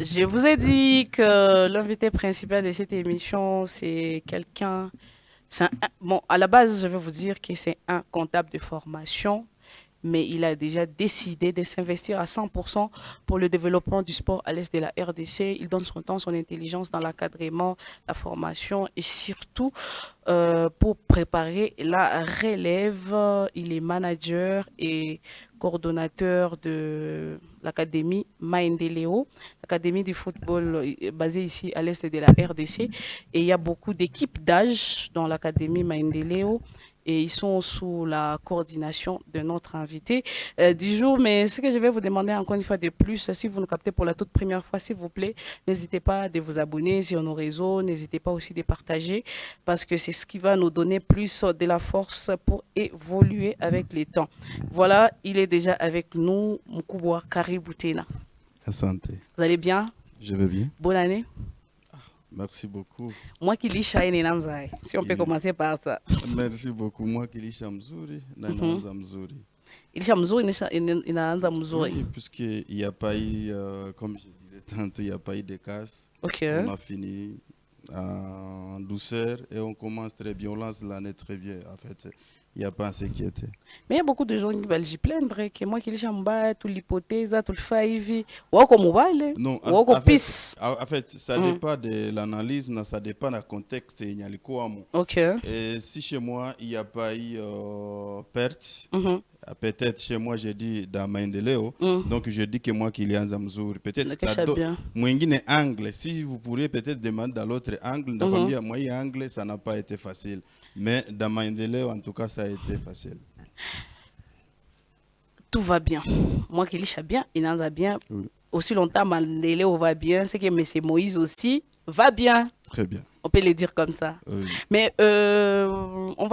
Je vous ai dit que l'invité principal de cette émission, c'est quelqu'un. Bon, à la base, je vais vous dire que c'est un comptable de formation, mais il a déjà décidé de s'investir à 100% pour le développement du sport à l'est de la RDC. Il donne son temps, son intelligence dans l'encadrement, la formation et surtout pour préparer la relève. Il est manager et coordonnateur de l'académie Maendeleo, l'académie du football basée ici à l'est de la RDC. Et il y a beaucoup d'équipes d'âge dans l'académie Maendeleo et ils sont sous la coordination de notre invité du jour. Mais ce que je vais vous demander encore une fois de plus, si vous nous captez pour la toute première fois, s'il vous plaît, n'hésitez pas de vous abonner sur nos réseaux, n'hésitez pas aussi de partager parce que c'est ce qui va nous donner plus de la force pour évoluer avec les temps. Voilà, il est déjà avec nous, Mukubwa Kaributena. Asante. Vous allez bien? Je vais bien. Bonne année. Merci beaucoup. Moi qui lis Shine Nanzai, si on peut commencer par ça. Merci beaucoup. Moi qui lis Mzuri, Nanza Mzuri. Ilisha mzuri inaanza mzuri. Oui, puisqu'il n'y a pas eu, comme je disais tantôt, il n'y a pas eu de casse. Ok. On a fini en douceur et on commence très bien. On lance l'année très bien. En fait, il n'y a pas à s'inquiéter. Mais il y a beaucoup de gens qui veulent s'y plaindre que moi qui lis Chamba, tout l'hypothèse, tout le faïvi, wako mobile, Non, wako peace. en fait, ça dépend de l'analyse, mais ça dépend du contexte. Ok. Et si chez moi, il n'y a pas eu perte, peut-être chez moi, j'ai dit dans Maendeleo, donc je dis que moi qui l'ai en Zamzour. Peut-être que ça doit. Moi, angle. Si vous pourriez peut-être demander dans l'autre angle, dans moi, angle, ça n'a pas été facile. Mais dans Maendeleo, en tout cas, ça a été facile. Tout va bien. Moi qui lis bien, il en a bien. Oui. Aussi longtemps, Maendeleo va bien. C'est que M. Moïse aussi va bien. Très bien. On peut le dire comme ça. Oui. Mais on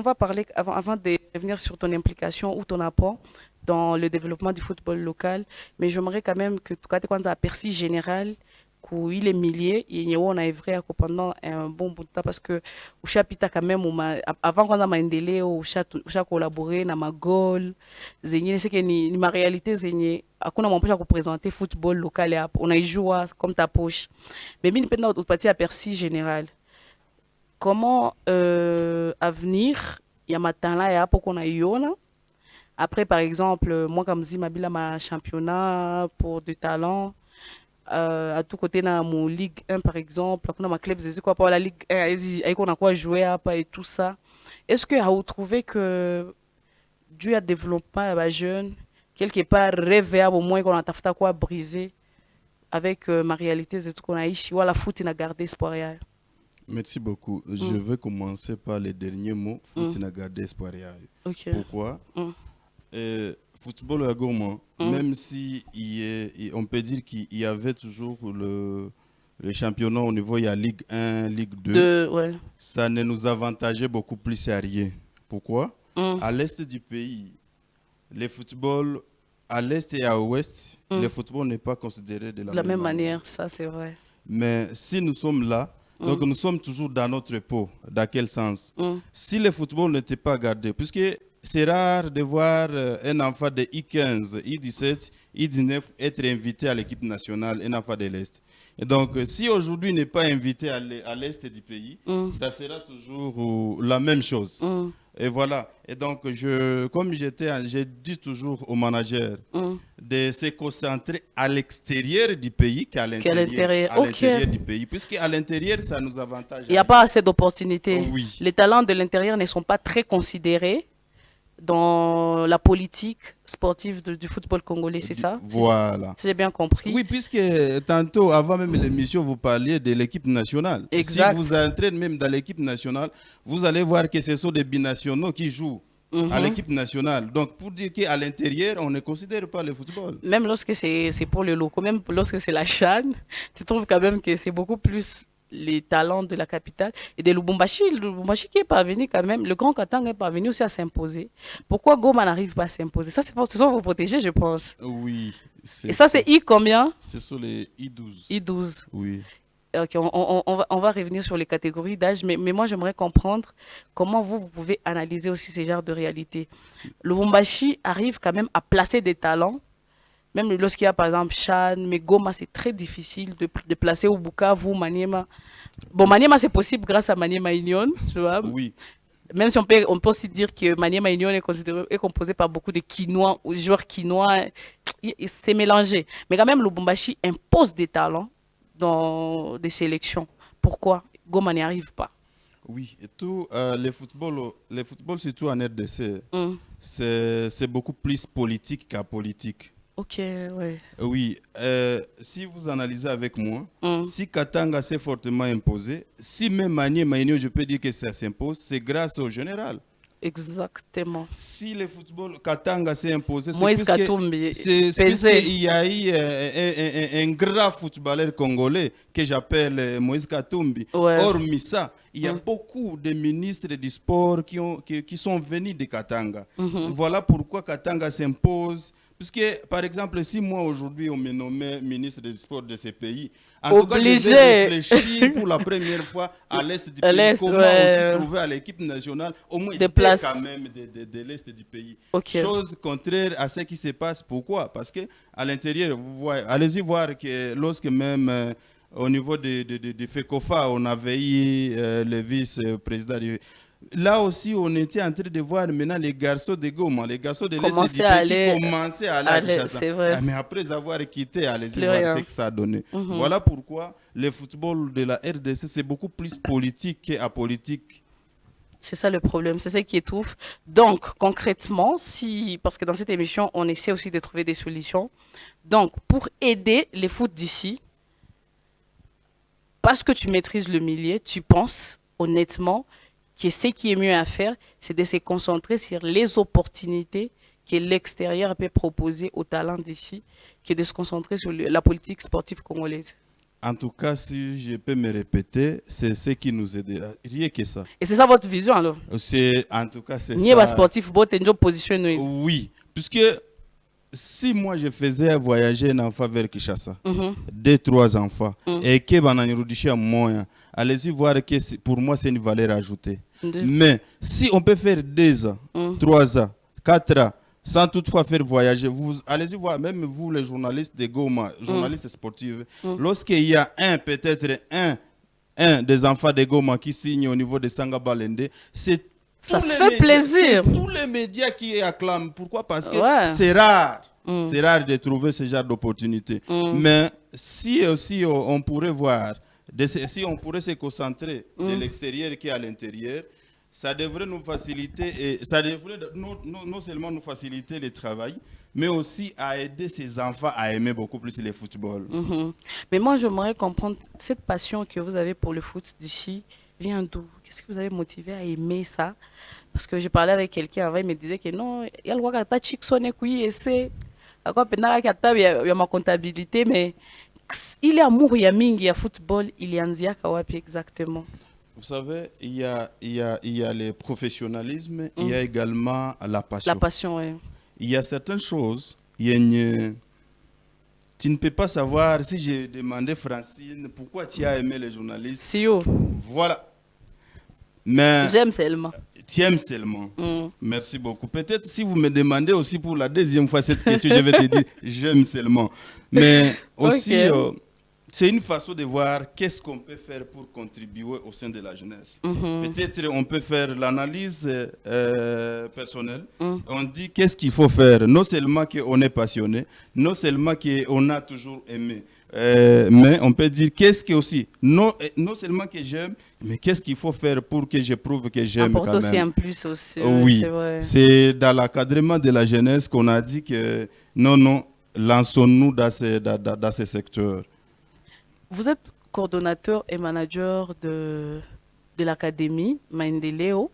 va parler, avant de revenir sur ton implication ou ton apport dans le développement du football local, mais j'aimerais quand même que tu aies un aperçu général qu'il est millier et on a vrai pendant un bon bout de temps parce que au chapitre quand même avant qu'on a maendeleo au chat collaboré na magol zenye c'est que ni ma réalité zenye hakuna mambo ya représenter football local hapo on a joué comme ta poche mais mimi nipenda utupatie aperçu général comment avenir ya matala ya hapo kuna iona. Après par exemple moi comme Zimabila ma championnat pour de talent à tout côté dans mon Ligue 1 par exemple, on a ma club c'est quoi pour la Ligue 1 et qu'on a quoi jouer et tout ça. Est-ce que vous trouvez que Dieu a développé à jeune quelque part rêvé au moins qu'on a tafta quoi briser avec ma réalité de tout qu'on a ici ou la foot n'a gardé espoir. Merci beaucoup. Je vais commencer par les derniers mots. Foot n'a gardé espoir. Okay. Pourquoi? Football à Goma, même si on peut dire qu'il y avait toujours le championnat au niveau, il y a Ligue 1, Ligue 2, ouais. Ça ne nous avantageait beaucoup plus à rien. Pourquoi? À l'est du pays, le football, à l'est et à l'ouest, le football n'est pas considéré de la même manière. Ça c'est vrai. Mais si nous sommes là, donc nous sommes toujours dans notre peau. Dans quel sens? Si le football n'était pas gardé, puisque c'est rare de voir un enfant de I15, I17, I19 être invité à l'équipe nationale, un enfant de l'Est. Et donc, si aujourd'hui n'est pas invité à l'Est du pays, ça sera toujours la même chose. Et voilà. Et donc, comme j'ai dit toujours aux managers de se concentrer à l'extérieur du pays qu'à l'intérieur du pays. Puisqu'à l'intérieur, ça nous avantage. Il n'y a pas assez d'opportunités. Oui. Les talents de l'intérieur ne sont pas très considérés. dans la politique sportive du football congolais, c'est ça? Voilà. Si j'ai bien compris. Oui, puisque tantôt, avant même l'émission, vous parliez de l'équipe nationale. Exact. Si vous entrez même dans l'équipe nationale, vous allez voir que ce sont des binationaux qui jouent à l'équipe nationale. Donc, pour dire qu'à l'intérieur, on ne considère pas le football. Même lorsque c'est pour le loco, même lorsque c'est la CHAN, tu trouves quand même que c'est beaucoup plus les talents de la capitale et de Lubumbashi. Lubumbashi qui est parvenu quand même, le Grand Katanga est parvenu aussi à s'imposer. Pourquoi Goma n'arrive pas à s'imposer? Ça, c'est pour vous protéger, je pense. Oui. Et ça, c'est I combien? Ce sont les I12. I12. Oui. Ok, on va revenir sur les catégories d'âge, mais moi j'aimerais comprendre comment vous pouvez analyser aussi ces genres de réalité. Lubumbashi arrive quand même à placer des talents, même lorsqu'il y a par exemple Chan, mais Goma c'est très difficile de placer au Bukavu, Maniema. Bon, Maniema c'est possible grâce à Maniema Union, tu vois. Oui. Même si on peut aussi dire que Maniema Union est composé par beaucoup de Quinois, ou joueurs quinois, c'est mélangé. Mais quand même, Lubumbashi impose des talents dans des sélections. Pourquoi Goma n'y arrive pas? Oui, et tout, le football, surtout en RDC, Mm. c'est beaucoup plus politique qu'apolitique. Ok, ouais. Oui, si vous analysez avec moi, Mm. si Katanga s'est fortement imposé, si même Maniema, je peux dire que ça s'impose, c'est grâce au général. Exactement. Si le football Katanga s'est imposé, Moïse Katumbi, pesé. il y a eu un grand footballeur congolais que j'appelle Moïse Katumbi. Ouais. Hormis ça, il y a beaucoup de ministres du sport qui sont venus de Katanga. Voilà pourquoi Katanga s'impose. Puisque, par exemple, si moi aujourd'hui on me nommait ministre du sport de ce pays, en tout cas, je vais réfléchir pour la première fois à l'est du pays. Comment aussi trouver à l'équipe nationale au moins des places quand même de l'est du pays. Okay. Chose contraire à ce qui se passe. Pourquoi? Parce que à l'intérieur, vous voyez, allez-y voir que lorsque même au niveau de FECOFA, on avait eu le vice-président du... Là aussi, on était en train de voir maintenant les garçons de Goma, les garçons de l'Est du pays qui commençaient à aller à Kinshasa. Mais après avoir quitté, allez-y voir ce que ça a donné. Voilà pourquoi le football de la RDC, c'est beaucoup plus politique qu'apolitique. C'est ça le problème, c'est ça qui étouffe. Donc, concrètement, parce que dans cette émission, on essaie aussi de trouver des solutions. Donc, pour aider les foot d'ici, parce que tu maîtrises le milieu, tu penses honnêtement que ce qui est mieux à faire, c'est de se concentrer sur les opportunités que l'extérieur peut proposer aux talents d'ici, que de se concentrer sur la politique sportive congolaise. En tout cas, si je peux me répéter, c'est ce qui nous aidera. Rien que ça. Et c'est ça votre vision alors? En tout cas, c'est ça. Ni sportif, position. Oui, puisque si moi je faisais voyager un enfant vers Kinshasa, 2-3 enfants, et que bananirudisha moyen, allez-y voir que pour moi c'est une valeur ajoutée. Mais si on peut faire 2 ans, 3 ans, 4 ans, sans toutefois faire voyager, allez-y voir, même vous les journalistes de Goma, journalistes sportifs, lorsqu'il y a peut-être un des enfants de Goma qui signe au niveau de Sanga Balende, ça fait plaisir. C'est tous les médias qui acclament. Pourquoi? Parce que c'est rare. C'est rare de trouver ce genre d'opportunité. Mais si aussi on pourrait voir, si on pourrait se concentrer de l'extérieur qui est à l'intérieur, ça devrait nous faciliter, et ça devrait non seulement nous faciliter le travail, mais aussi à aider ces enfants à aimer beaucoup plus le football. Mais moi, j'aimerais comprendre cette passion que vous avez pour le foot d'ici vient d'où? Qu'est-ce que vous avez motivé à aimer ça? Parce que je parlais avec quelqu'un avant, il me disait que non, il y a le droit qu'à Chiksone, oui, et c'est à quoi il y a ma comptabilité, mais il y a amour, il y a ming, il y a football, il y a Nzia Kawapi exactement. Vous savez, il y a le professionnalisme, il y a également la passion. La passion, oui. Il y a certaines choses, tu ne peux pas savoir, si j'ai demandé Francine, pourquoi tu as aimé les journalistes. Si yo. Voilà. Mais j'aime seulement. Tu aimes seulement. Merci beaucoup. Peut-être si vous me demandez aussi pour la deuxième fois cette question, je vais te dire j'aime seulement. Mais aussi, c'est une façon de voir qu'est-ce qu'on peut faire pour contribuer au sein de la jeunesse. Peut-être on peut faire l'analyse personnelle. On dit qu'est-ce qu'il faut faire. Non seulement qu'on est passionné, non seulement qu'on a toujours aimé, Mais on peut dire qu'est-ce que aussi, non seulement que j'aime, mais qu'est-ce qu'il faut faire pour que je prouve que j'aime Apporte quand aussi même. un plus aussi, Oui, c'est vrai. c'est dans l'encadrement de la jeunesse qu'on a dit que non, lançons-nous dans ces secteurs. Vous êtes coordonnateur et manager de l'académie Maendeleo.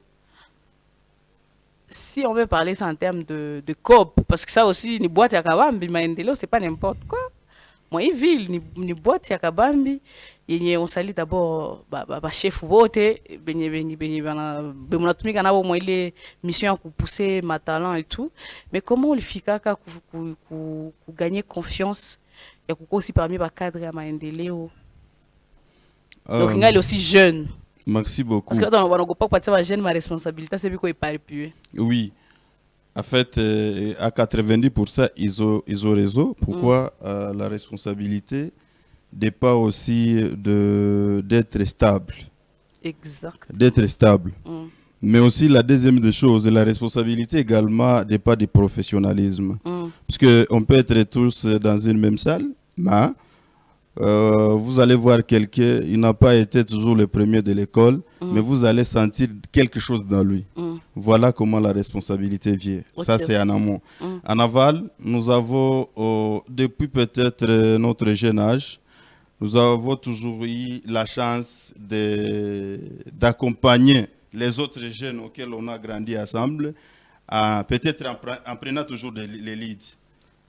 Si on veut parler ça en termes de COP, parce que ça aussi, ni boîte ya kabambi, Maendeleo, c'est pas n'importe quoi. Moi, une ville, ni boîte ya kabambi, yenye on salue d'abord chef wote, benye bemunatumika nabo mwa ile mission ya kupousser ma talent et tout. Mais comment on le fait kaka gagner confiance ya kuko aussi parmi ba cadre ya Maendeleo. Donc il est aussi jeune. Merci beaucoup. Parce que quand on ne peut pas partir à jeune, ma responsabilité c'est quoi il parle plus. Oui. En fait, à 90%, ils ont raison. Pourquoi la responsabilité dépend aussi d'être stable. Exact. D'être stable. Mais aussi, la deuxième des choses, la responsabilité également dépend du professionnalisme. Parce qu'on peut être tous dans une même salle, mais vous allez voir quelqu'un, il n'a pas été toujours le premier de l'école, mais vous allez sentir quelque chose dans lui. Voilà comment la responsabilité vient. Okay. Ça, c'est en amont. En aval, nous avons, depuis peut-être notre jeune âge, nous avons toujours eu la chance d'accompagner les autres jeunes auxquels on a grandi ensemble, peut-être en prenant toujours les leads.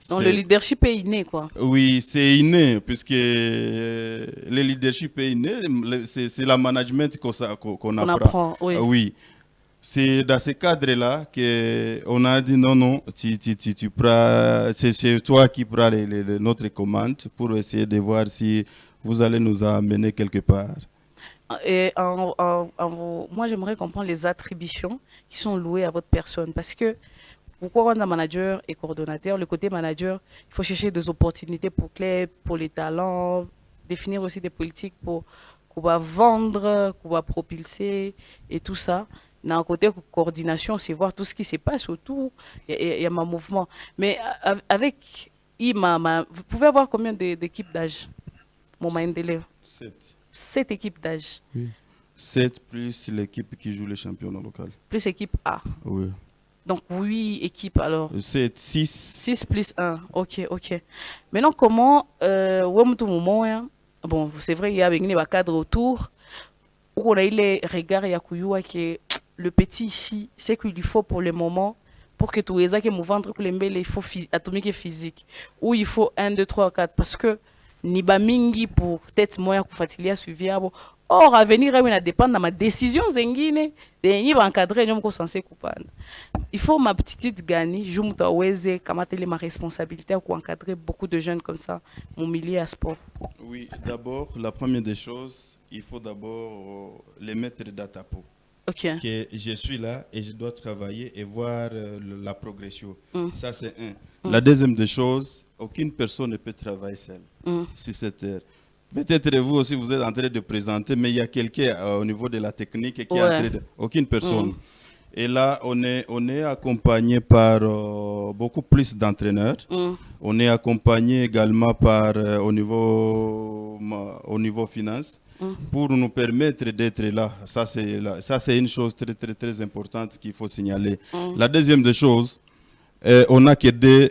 Donc le leadership est inné, quoi. Oui, c'est inné, puisque le leadership est inné, c'est la management qu'on apprend. Oui. C'est dans ce cadre-là qu'on a dit non, tu prends, c'est toi qui prends notre commande pour essayer de voir si vous allez nous amener quelque part. Et moi, j'aimerais comprendre les attributions qui sont louées à votre personne, parce que pourquoi on a manager et coordonnateur? Le côté manager, il faut chercher des opportunités pour club, pour les talents, définir aussi des politiques pour qu'on va vendre, qu'on va propulser et tout ça. D'un côté coordination, c'est voir tout ce qui se passe autour. Il y a ma mouvement. Mais avec vous pouvez avoir combien d'équipes d'âge? Mon Maendeleo. 7 équipes d'âge. Oui. 7 plus l'équipe qui joue les championnats locaux. Plus équipe A. Oui. Donc 8 équipes alors. C'est 6. 6 plus 1. Ok. Maintenant, comment, bon, c'est vrai, il y a un cadre autour. Où on a eu les regards, il y a que le petit ici, c'est qu'il lui faut pour le moment, pour que tout les gens qui me vendent pour les il faut atomique et physique. Ou il faut 1, 2, 3, 4. Parce que ni ba mingi pour peut-être moyen pour fatiguer suivi. Or, à venir, il dépend de ma décision zengine, de va encadrer nyom ko censé couper. Il faut ma petite gani, je m'taweze kamate ma responsabilité pour encadrer beaucoup de jeunes comme ça, mon milieu à sport. Oui, d'abord, la première des choses, il faut d'abord les mettre dans ta peau. Ok. Que je suis là et je dois travailler et voir la progression. Ça, c'est un. La deuxième des choses, aucune personne ne peut travailler seule sur cette terre. Peut-être vous aussi, vous êtes en train de présenter, mais il y a quelqu'un au niveau de la technique qui est en train de... Aucune personne. Et là, on est accompagné par beaucoup plus d'entraîneurs. On est accompagné également par au niveau finance pour nous permettre d'être là. Ça, c'est une chose très, très, très importante qu'il faut signaler. La deuxième des choses, on n'a que deux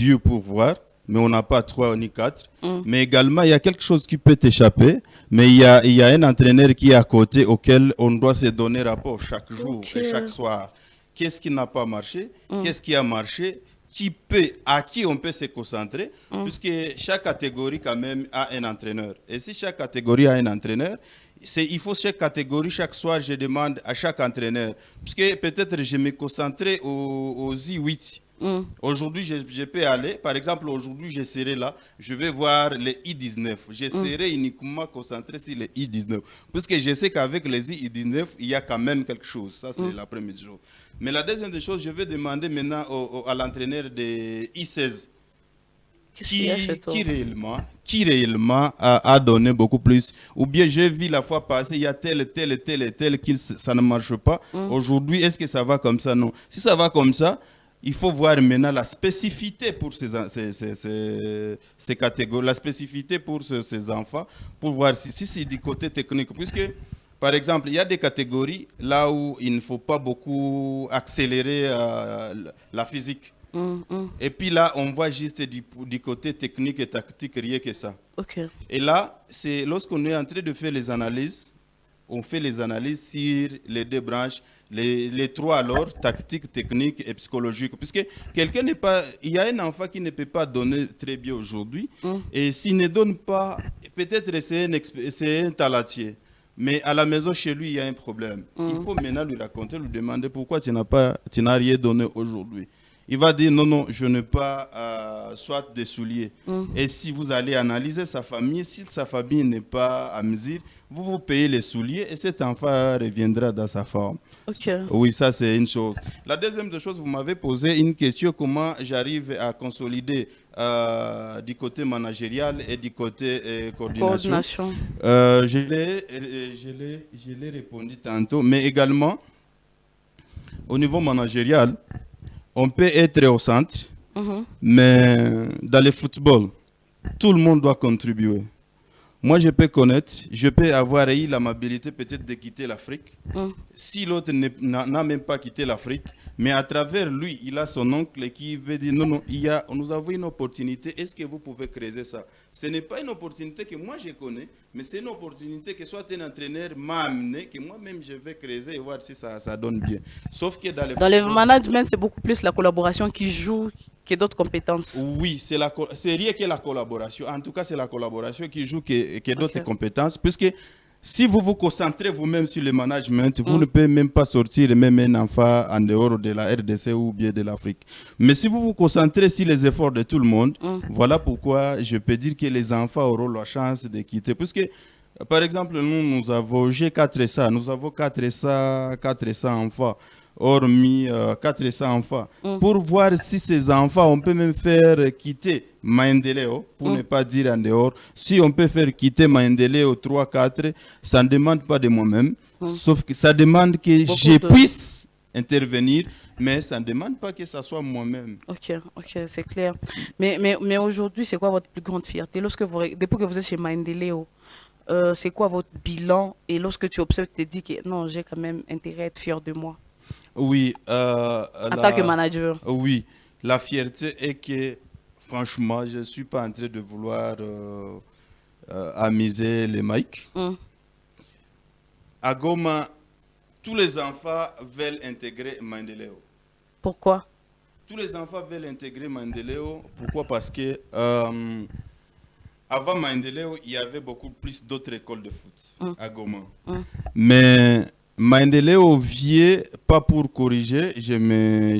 yeux pour voir, mais on n'a pas 3 ni 4. Mais également, il y a quelque chose qui peut t'échapper, mais il y a un entraîneur qui est à côté auquel on doit se donner rapport chaque jour et chaque soir. Qu'est-ce qui n'a pas marché? Qu'est-ce qui a marché? À qui on peut se concentrer? Puisque chaque catégorie quand même a un entraîneur. Et si chaque catégorie a un entraîneur, il faut chaque catégorie, chaque soir, je demande à chaque entraîneur. Puisque peut-être je me concentrais aux I8. Aujourd'hui, je peux aller. Par exemple, aujourd'hui, je serai là. Je vais voir les I19. Je serai uniquement concentré sur les I19. Puisque je sais qu'avec les I19, il y a quand même quelque chose. Ça, c'est la première chose. Mais la deuxième des choses, je vais demander maintenant à l'entraîneur de I16 qui réellement a donné beaucoup plus. Ou bien j'ai vu la fois passée, il y a tel, qui ça ne marche pas. Aujourd'hui, est-ce que ça va comme ça? Non. Si ça va comme ça, il faut voir maintenant la spécificité pour ces catégories, la spécificité pour ces enfants, pour voir si c'est du côté technique. Puisque, par exemple, il y a des catégories là où il ne faut pas beaucoup accélérer la physique. Et puis là, on voit juste du côté technique et tactique, rien que ça. Ok. Et là, c'est lorsqu'on est en train de faire les analyses, on fait les analyses sur les deux branches, les trois alors, tactique, technique et psychologique. Puisque quelqu'un n'est pas, il y a un enfant qui ne peut pas donner très bien aujourd'hui, et s'il ne donne pas, peut-être c'est un talentier. Mais à la maison, chez lui, il y a un problème. Il faut maintenant lui raconter, lui demander pourquoi tu n'as rien donné aujourd'hui. Il va dire non, non, je n'ai pas soit des souliers. Et si vous allez analyser sa famille, si sa famille n'est pas à mesure, vous payez les souliers et cet enfant reviendra dans sa forme. Ok. Oui, ça c'est une chose. La deuxième chose, vous m'avez posé une question, comment j'arrive à consolider du côté managérial et du côté coordination. Je l'ai répondu tantôt, mais également au niveau managérial, on peut être au centre, mais dans le football, tout le monde doit contribuer. Moi, je peux connaître, je peux avoir eu l'amabilité peut-être de quitter l'Afrique. Si l'autre n'a même pas quitté l'Afrique, mais à travers lui, il a son oncle qui veut dire non, non, nous avons une opportunité, est-ce que vous pouvez creuser ça? Ce n'est pas une opportunité que moi je connais, mais c'est une opportunité que soit un entraîneur m'a amené, que moi-même je vais creuser et voir si ça donne bien. Sauf que dans le management, c'est beaucoup plus la collaboration qui joue que d'autres compétences. Oui, c'est rien que la collaboration. En tout cas, c'est la collaboration qui joue que d'autres compétences, puisque si vous vous concentrez vous-même sur le management, vous ne pouvez même pas sortir même un enfant en dehors de la RDC ou bien de l'Afrique. Mais si vous vous concentrez sur les efforts de tout le monde, voilà pourquoi je peux dire que les enfants auront la chance de quitter. Puisque, par exemple, nous avons, j'ai 400, nous avons 400 enfants. Hormis 400 enfants, pour voir si ces enfants, on peut même faire quitter Maendeleo, pour ne pas dire en dehors, si on peut faire quitter Maendeleo 3-4, ça ne demande pas de moi-même, sauf que ça demande que je puisse intervenir, mais ça ne demande pas que ça soit moi-même. Ok, c'est clair. Mais aujourd'hui, c'est quoi votre plus grande fierté depuis que vous êtes chez Maendeleo? C'est quoi votre bilan? Et lorsque tu observes, tu te dis que non, j'ai quand même intérêt à être fier de moi. Oui. En tant que manager. Oui. La fierté est que, franchement, je ne suis pas en train de vouloir amuser les mics. À Goma, tous les enfants veulent intégrer Maendeleo. Pourquoi? Tous les enfants veulent intégrer Maendeleo. Pourquoi? Parce que avant Maendeleo, il y avait beaucoup plus d'autres écoles de foot à Goma. Mais Maendeleo vient pas pour corriger, mais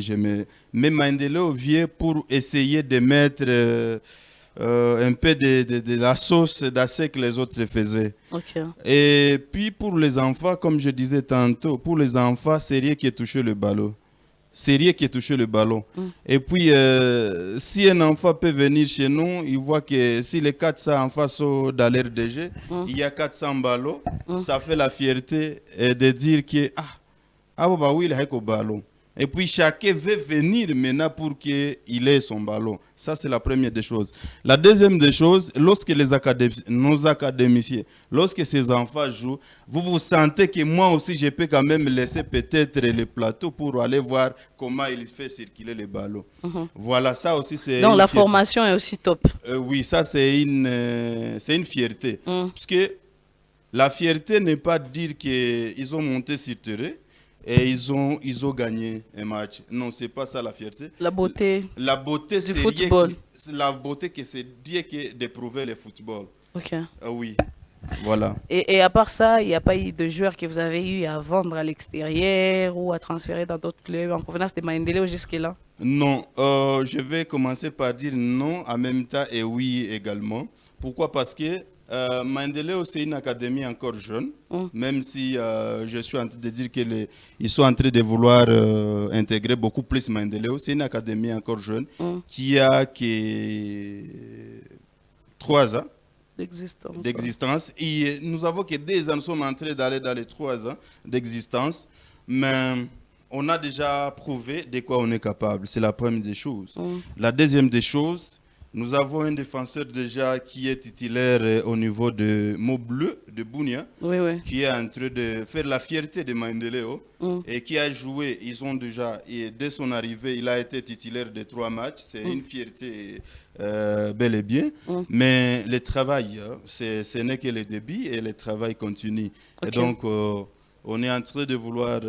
Maendeleo vient pour essayer de mettre un peu de la sauce dans ce que les autres faisaient. Et puis pour les enfants, comme je disais tantôt, pour les enfants, c'est rien qui a touché le ballon. C'est rien qui a touché le ballon. Et puis, si un enfant peut venir chez nous, il voit que si les 400 enfants sont dans l'RDG, il y a 400 ballons, ça fait la fierté de dire que, oui, il a un ballon. Et puis, chacun veut venir maintenant pour qu'il ait son ballon. Ça, c'est la première des choses. La deuxième des choses, lorsque nos académiciens, lorsque ces enfants jouent, vous sentez que moi aussi, je peux quand même laisser peut-être le plateau pour aller voir comment il fait circuler les ballons. Voilà, ça aussi, c'est... Donc, la formation est aussi top. Oui, ça, c'est une fierté. Parce que la fierté n'est pas de dire qu'ils ont monté sur terrain et ils ont gagné un match. Non, c'est pas ça la fierté. La beauté du football. La beauté que c'est dire que de prouver le football. Ok. Oui, voilà. Et à part ça, il n'y a pas eu de joueurs que vous avez eu à vendre à l'extérieur ou à transférer dans d'autres clubs en provenance de Maendeleo jusque-là? Non, je vais commencer par dire non en même temps et oui également. Pourquoi? Parce que Maendeleo, c'est une académie encore jeune, même si je suis en train de dire qu'ils sont en train de vouloir intégrer beaucoup plus Maendeleo. C'est une académie encore jeune qui a 3 ans d'existence. Et nous avons que 2 ans, nous sommes en train d'aller dans les 3 ans d'existence. Mais on a déjà prouvé de quoi on est capable. C'est la première des choses. La deuxième des choses, nous avons un défenseur déjà qui est titulaire au niveau de Mobleu, de Bounia, qui est en train de faire la fierté de Maendeleo et qui a joué. Ils ont déjà, et dès son arrivée, il a été titulaire de 3 matchs. C'est une fierté bel et bien. Mais le travail, ce n'est que le début et le travail continue. Et donc, on est en train de vouloir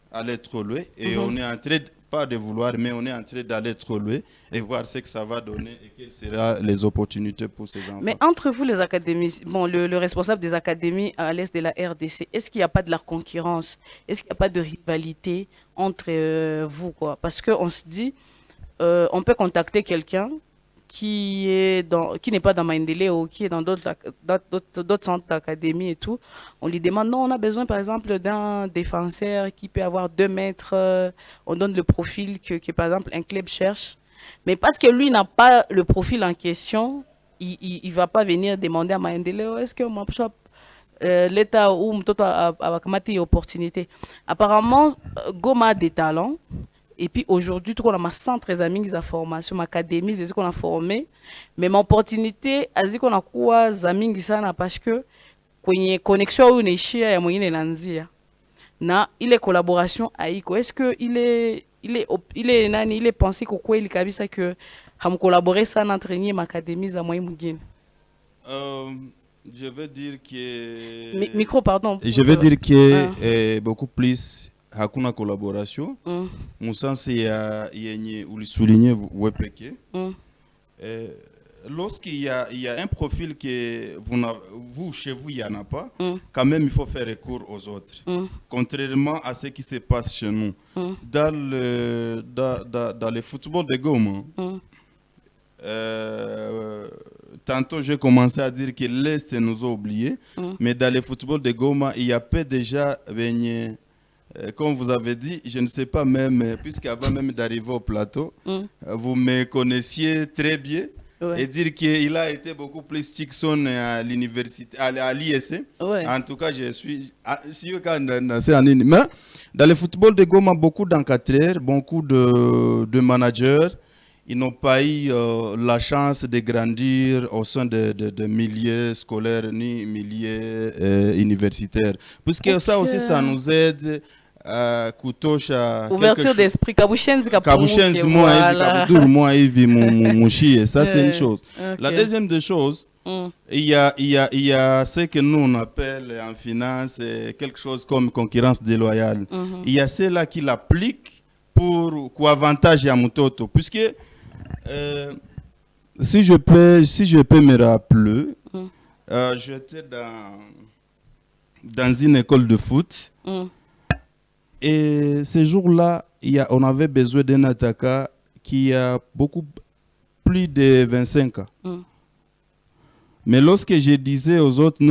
aller trop loin et on est en train pas de vouloir, mais on est en train d'aller trop loin et voir ce que ça va donner et quelles seront les opportunités pour ces enfants. Mais entre vous, les académies, bon, le responsable des académies à l'est de la RDC, est-ce qu'il n'y a pas de la concurrence? Est-ce qu'il n'y a pas de rivalité entre vous, quoi? Parce qu'on se dit, on peut contacter quelqu'un qui n'est pas dans Maendele ou qui est dans d'autres centres d'académie et tout. On lui demande, non, on a besoin par exemple d'un défenseur qui peut avoir 2 mètres. On donne le profil que par exemple un club cherche. Mais parce que lui n'a pas le profil en question, il ne va pas venir demander à Maendele, est-ce que moi, l'État ou mtoto abakamati opportunité. Apparemment, Goma a des talents. Et puis aujourd'hui, tout on a ma centre amis de formation, ma académie, c'est ce qu'on a formé. Mais mon opportunité, c'est qu'on a quoi amis sana parce que kwenye connexion ou neshia ya mwingine lanzia. Na ile collaboration haiko. Est-ce que il est pensé que quoi il kabisa que ham collaborer sana entraîner ma académie za mwingine mwingine. Je veux dire que micro pardon. Je veux dire que beaucoup plus hakuna collaboration musansi ya yenye ulisuligne wewe pekee. Lorsqu'il y a un profil que vous chez vous il y en a pas, quand même il faut faire recours aux autres. Contrairement à ce qui se passe chez nous dans le football de Goma. Tantôt j'ai commencé à dire que l'Est nous a oubliés, mais dans le football de Goma il y a peu déjà venu. Comme vous avez dit, je ne sais pas même, puisqu'avant même d'arriver au plateau, vous me connaissiez très bien et dire qu'il a été beaucoup plus Chickson à l'université, à l'ISC. En tout cas, je suis. Mais dans le football de Goma, beaucoup d'encadreurs, beaucoup de managers, ils n'ont pas eu la chance de grandir au sein de milieux scolaires ni milieux universitaires. Puisque ça aussi, ça nous aide. Ouverture d'esprit, kabushenzi moi ça c'est une chose. La deuxième des choses, il y a ce que nous on appelle en finance quelque chose comme concurrence déloyale. Il y a ceux-là qui l'appliquent pour avantage à Mutoto, puisque si je peux me rappeler, j'étais dans une école de foot. Et ces jours-là, on avait besoin d'un attaquant qui a beaucoup plus de 25 ans. Mais lorsque je disais aux autres,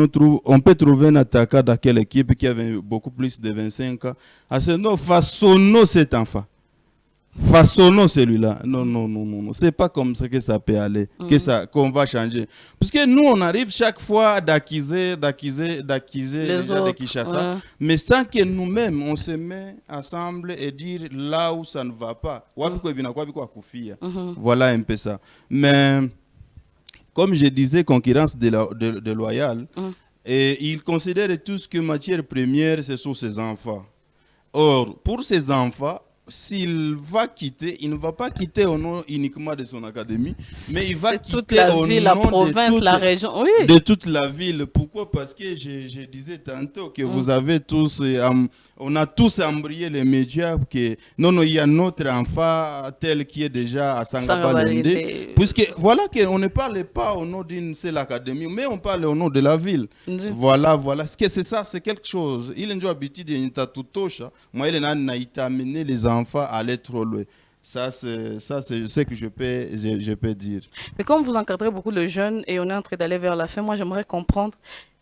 on peut trouver un attaquant dans quelle équipe qui avait beaucoup plus de 25 ans, à ce nom, façonnons cet enfant. Façonnons celui-là. Non. C'est pas comme ça que ça peut aller, qu'on va changer. Parce que nous, on arrive chaque fois d'accuser les gens de Kinshasa, mais sans que nous-mêmes, on se met ensemble et dire là où ça ne va pas. Voilà un peu ça. Mais, comme je disais, concurrence déloyale, et ils considèrent tous que matière première, ce sont ses enfants. Or, pour ces enfants, s'il va quitter, il ne va pas quitter au nom uniquement de son académie, mais il va quitter au nom la province, la région, de toute la ville. Pourquoi? Parce que je disais tantôt que vous avez tous, on a tous embrayé les médias que non, il y a notre enfant tel qui est déjà à Sangabalende. Puisque voilà qu'on ne parle pas au nom d'une seule académie, mais on parle au nom de la ville. Voilà. C'est ça, c'est quelque chose. Il est habitué de Tatutosha. Moi, il a amené les enfants à aller trop loin. Ça, c'est ce que je peux dire. Mais comme vous encadrez beaucoup de jeunes et on est en train d'aller vers la fin, moi, j'aimerais comprendre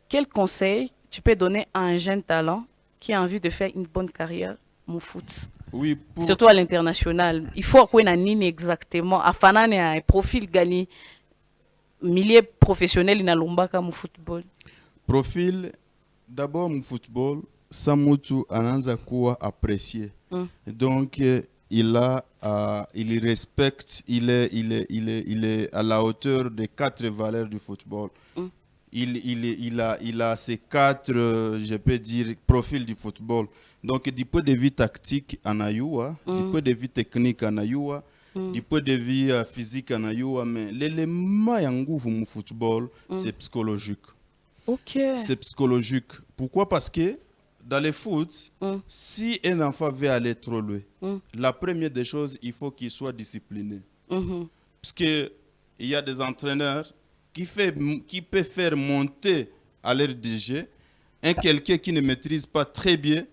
quel conseil tu peux donner à un jeune talent qui a envie de faire une bonne carrière au foot. Oui, surtout à l'international. Il faut qu'on ait une exactement. Afin un profil gagné, milieu professionnel in a lombaka au football. Profil, d'abord, au football, Samutu anaanza kuwa apprécié. Donc il respecte, il est à la hauteur des 4 valeurs du football. Il a ces 4, je peux dire, profils du football. Donc, du point de vue tactique, en Ayua, du point de vue technique, en Ayua, du point de vue physique, en Ayua, mais l'élément du football, c'est psychologique. Ok. C'est psychologique. Pourquoi? Parce que dans le foot, si un enfant veut aller trop loin, la première des choses, il faut qu'il soit discipliné. Parce qu'il y a des entraîneurs qui peut faire monter à l'air du jeu quelqu'un qui ne maîtrise pas très bien,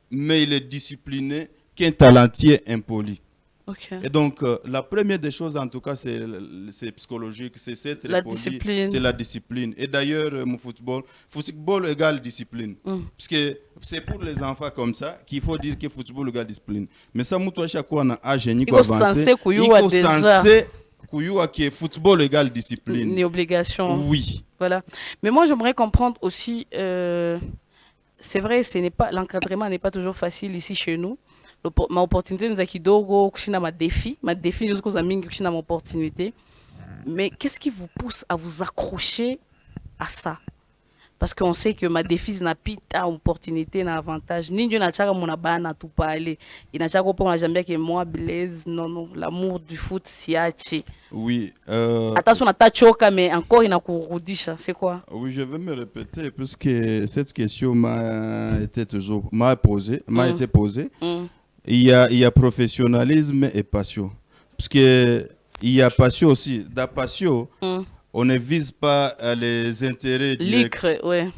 mais il est discipliné, qu'un talentier impoli. Okay. Et donc, la première des choses, en tout cas, c'est psychologique, c'est cette discipline. C'est la discipline. Et d'ailleurs, mon football égale discipline. Parce que c'est pour les enfants comme ça qu'il faut dire que football égale discipline. Mais ça, moi, chaque fois, on a un génie qui avance. Il faut censé que football égale discipline. Une obligation. Oui. Voilà. Mais moi, j'aimerais comprendre aussi, c'est vrai, l'encadrement n'est pas toujours facile ici chez nous. Ma opportunité nous a kidogo kushina ma défi nous cause mingi kushina ma opportunité. Mais qu'est-ce qui vous pousse à vous accrocher à ça? Parce qu'on sait que ma défi n'a pas opportunité n'a avantage ni Dieu n'a chaka mon abana tout parler il n'a chaka pour la jambe que moi Blaise non l'amour du foot siachi. Oui, attention à ta choka mais encore il a kurudisha, c'est quoi? Oui, je vais me répéter puisque cette question m'a été posée. Il y a professionnalisme et passion. Parce qu'il y a passion aussi. Dans passion, on ne vise pas les intérêts directs. Ouais.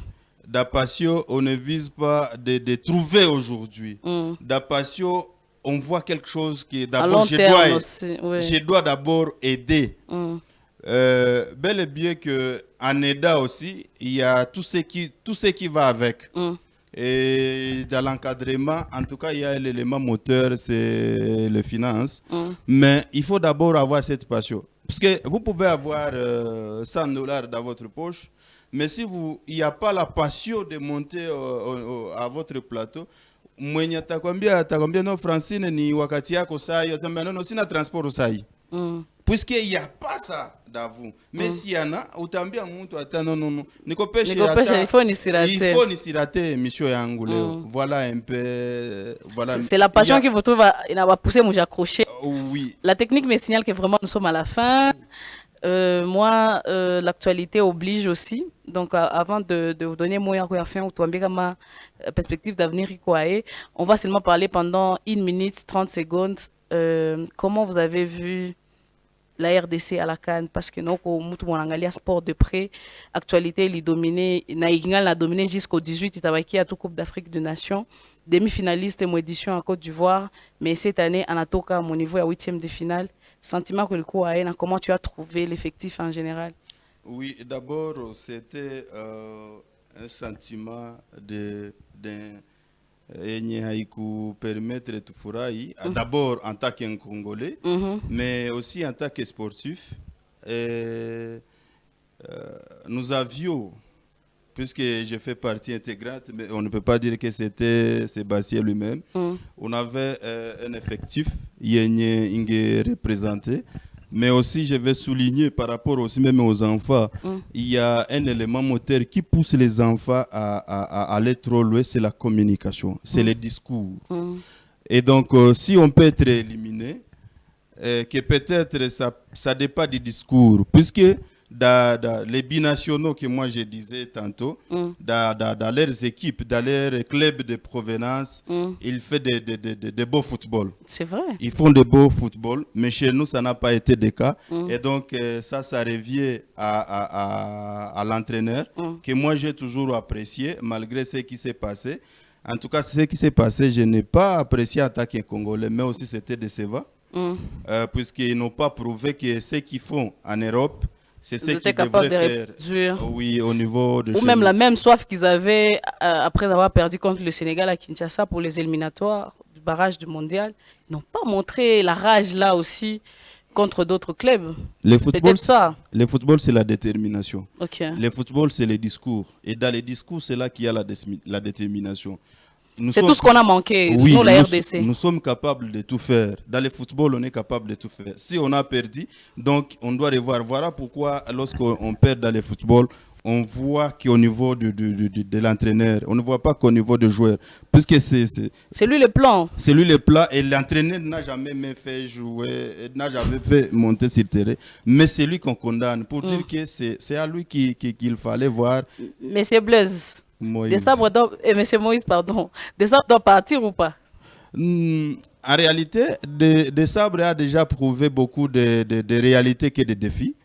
Dans passion, on ne vise pas de trouver aujourd'hui. Dans passion, on voit quelque chose qui d'abord je dois d'abord aider. Bel et bien qu'en aidant aussi, il y a tout ce qui va avec. Et dans l'encadrement, en tout cas, il y a l'élément moteur, c'est les finances. Mais il faut d'abord avoir cette passion. Parce que vous pouvez avoir $100 dans votre poche, mais si il n'y a pas la passion de monter à votre plateau, mwenye atakwambia no Francine ni wakati yako sai, atasema non sina transport sai. Puisqu'il n'y a pas ça dans vous. Mais s'il y en a, utambia mtu ata non. Nikopeshe il faut ni sirater. Il faut ni sirater mission yangu leo. Voilà un peu voilà. C'est la passion qui vous trouve il va pousser moi j'accrocher. Oui. La technique me signale que vraiment nous sommes à la fin. Moi l'actualité oblige aussi. Donc avant de vous donner moyen à fin ou tuambia ma perspective d'avenir ikoae, on va seulement parler pendant 1 minute 30 secondes. Comment vous avez vu la RDC à la CAN? Parce que nous, on sport de près. Actualité, il a dominé jusqu'au 18. Il a à toute Coupe d'Afrique des Nations. Demi-finaliste et mon édition en Côte d'Ivoire. Mais cette année, en Atoka, mon niveau est à 8e de finale. Sentiment que le coup a comment tu as trouvé l'effectif en général? Oui, d'abord, c'était un sentiment permettre de furahi d'abord en tant qu'un Congolais, mais aussi en tant que sportif. Nous avions, puisque j'ai fait partie intégrante, mais on ne peut pas dire que c'était Sébastien lui-même, on avait un effectif, Yenye représenté. Mais aussi, je vais souligner par rapport aussi même aux enfants, il y a un élément moteur qui pousse les enfants à aller trop loin, c'est la communication, c'est le discours. Et donc, si on peut être éliminé, que peut-être ça dépend du discours, puisque dans les binationaux que moi je disais tantôt, dans leurs équipes, dans leurs clubs de provenance, ils font de beaux football. C'est vrai. Ils font de beaux football, mais chez nous, ça n'a pas été le cas. Et donc, ça revient à l'entraîneur, que moi j'ai toujours apprécié, malgré ce qui s'est passé. En tout cas, ce qui s'est passé, je n'ai pas apprécié en tant que Congolais, mais aussi c'était décevant, puisqu'ils n'ont pas prouvé que ce qu'ils font en Europe, c'est ce qu'ils devraient faire, oui, au niveau de ou même la même soif qu'ils avaient après avoir perdu contre le Sénégal à Kinshasa pour les éliminatoires du barrage du mondial. Ils n'ont pas montré la rage là aussi contre d'autres clubs. Le football, c'est la détermination. Okay. Le football, c'est le discours. Et dans les discours, c'est là qu'il y a la détermination. C'est tout ce qu'on a manqué, oui, nous, la RDC. nous sommes capables de tout faire. Dans le football, on est capable de tout faire. Si on a perdu, donc on doit revoir. Voilà pourquoi lorsqu'on perd dans le football, on voit qu'au niveau de l'entraîneur, on ne voit pas qu'au niveau du joueur. Puisque c'est lui le plan. C'est lui le plan et l'entraîneur n'a jamais fait jouer, n'a jamais fait monter sur le terrain. Mais c'est lui qu'on condamne pour dire que c'est à lui qu'il fallait voir. Monsieur Blaise, Monsieur Moïse, pardon, Desabre doit partir ou pas? En réalité, Desabre a déjà prouvé beaucoup de réalités que de défis.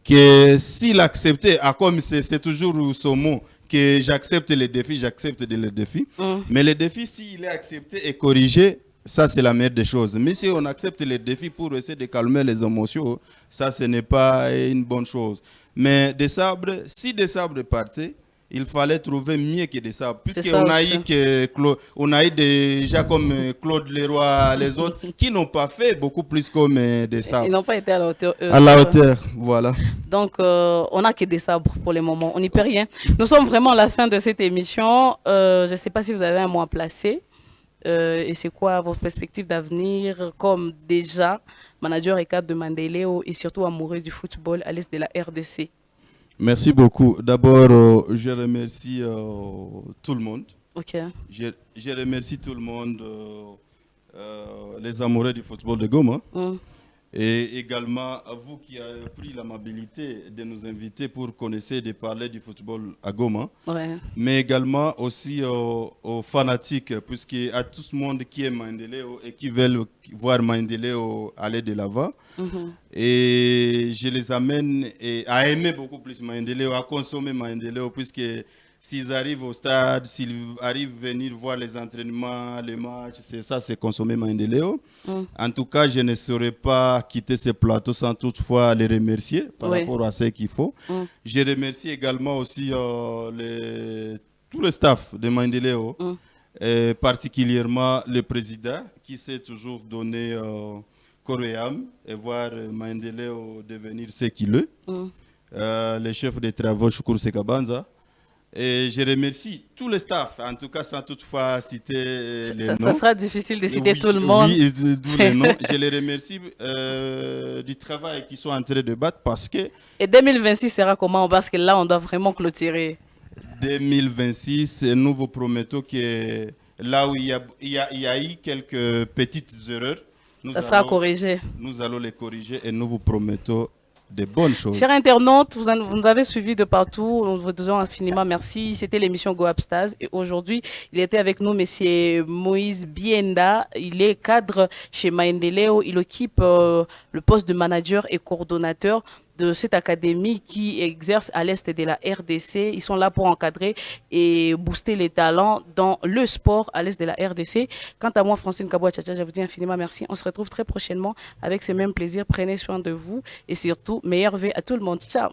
Que s'il acceptait, comme c'est toujours son mot, que j'accepte les défis, j'accepte les défis. Mais les défis, s'il est accepté et corrigé, ça c'est la meilleure des choses. Mais si on accepte les défis pour essayer de calmer les émotions, ça ce n'est pas une bonne chose. Mais si Desabre partait, il fallait trouver mieux que Desabre. Puisqu'on on a eu des gens comme Claude Leroy, les autres, qui n'ont pas fait beaucoup plus comme Desabre. Ils n'ont pas été à la hauteur. À la hauteur, voilà. Donc, on n'a que Desabre pour le moment. On n'y peut rien. Nous sommes vraiment à la fin de cette émission. Je ne sais pas si vous avez un mot à placer. Et c'est quoi vos perspectives d'avenir comme déjà manager et cadre de Maendeleo et surtout amoureux du football à l'est de la RDC? Merci beaucoup. D'abord, je remercie tout le monde. Ok. Je remercie tout le monde, les amoureux du football de Goma. Et également à vous qui avez pris l'amabilité de nous inviter pour connaître et de parler du football à Goma. Ouais. Mais également aussi aux fanatiques, puisqu'il y a tout ce monde qui aime Maendeleo et qui veulent voir Maendeleo aller de l'avant. Et je les amène à aimer beaucoup plus Maendeleo, à consommer Maendeleo, puisque s'ils arrivent au stade, s'ils arrivent à venir voir les entraînements, les matchs, c'est consommer Maendeleo. En tout cas, je ne saurais pas quitter ce plateau sans toutefois les remercier par rapport à ce qu'il faut. Je remercie également aussi tout le staff de Maendeleo, et particulièrement le président qui s'est toujours donné corps et âme et voir Maendeleo devenir ce qu'il est. Le chef des travaux, Shukuru Sekabanza. Et je remercie tout le staff, en tout cas sans toutefois citer les noms. Ça sera difficile de citer tout le monde. Oui, tous les noms. Je les remercie du travail qu'ils sont en train de battre parce que... Et 2026 sera comment? Parce que là, on doit vraiment clôturer. 2026, nous vous promettons que là où il y a eu quelques petites erreurs, ça sera corrigé. Nous allons les corriger et nous vous promettons des bonnes choses. Chers internautes, vous nous avez suivis de partout. Nous vous disons infiniment merci. C'était l'émission Go Upstars. Et aujourd'hui, il était avec nous, monsieur Moïse Bienda. Il est cadre chez Maendeleo. Il occupe le poste de manager et coordonnateur de cette académie qui exerce à l'est de la RDC. Ils sont là pour encadrer et booster les talents dans le sport à l'est de la RDC. Quant à moi, Francine Kabouachacha, je vous dis infiniment merci. On se retrouve très prochainement avec ce même plaisir. Prenez soin de vous et surtout, meilleure vie à tout le monde. Ciao.